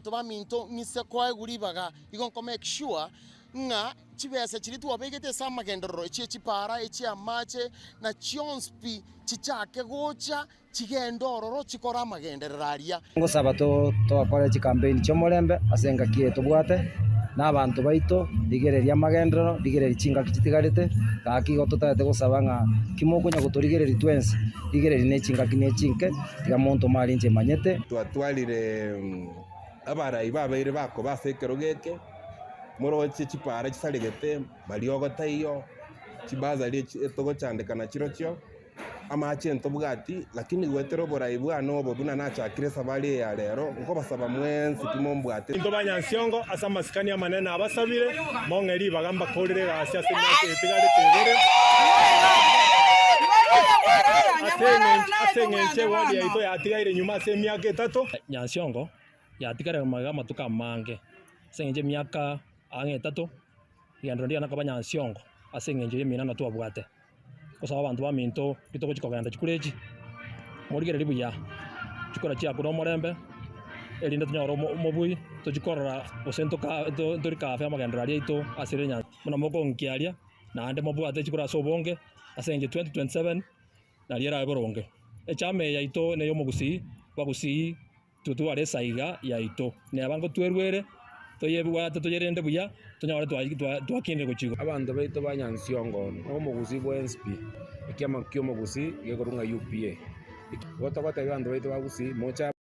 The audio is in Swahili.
abantu baminto mise kwa guribaga igonko make sure nga chibese chiri twabegete sama gendoro echi chipara echi amache na chionspi chichake gocha chigendororo chikora magenderaria ngo sabato twakora chi campaign chomorembe asenga kieto bwate n'abantu baito digereria magendero digereria chinga kitigarite kakigo tutate gusaba nga kimokunya gutorigereri twense digereria ne chinga kine chinke tiga muntu mari nje manyete twatwalire abarai babaire bako basekero geke moro chipara chisaregete mariogota iyo chibazali etogo chandekana chirochyo amache ntobugati lakini gwetero borai bwana obo buna nachakire sabali ya lero uko basaba mwensi kimombwate into banyansiongo asa maskani ya manena abasabire mongeri bagamba kolire gasya semyake tigale tegere asengenche wali ya ito ya tigaire nyuma semyake tato nyansiongo ya tigare magama tukamange sengenche myaka ange tato yandro ndia nakabanyansiongo asengenche yemina na twabwate kusaba abantu baminto kitoko chikoganda chikulechi morigere libuya chikora chia kuno morembe elinda tunyoro mobui tuchikorora osento ka tori ka fa maganda ali ito asirenya muna moko nkialia na ande mobwate chikora sobonge asenje 2027 na liera boronge echame ya ito ne yomogusi bagusi tutu are saiga ya ito ne abango twerwere toyebwa toyerende buya tunyore twakinde kuchigo abantu baito banyansiongo omugusi bwenspi ikiama kyomugusi gekorunga UPA gotogote abantu baito bagusi mocha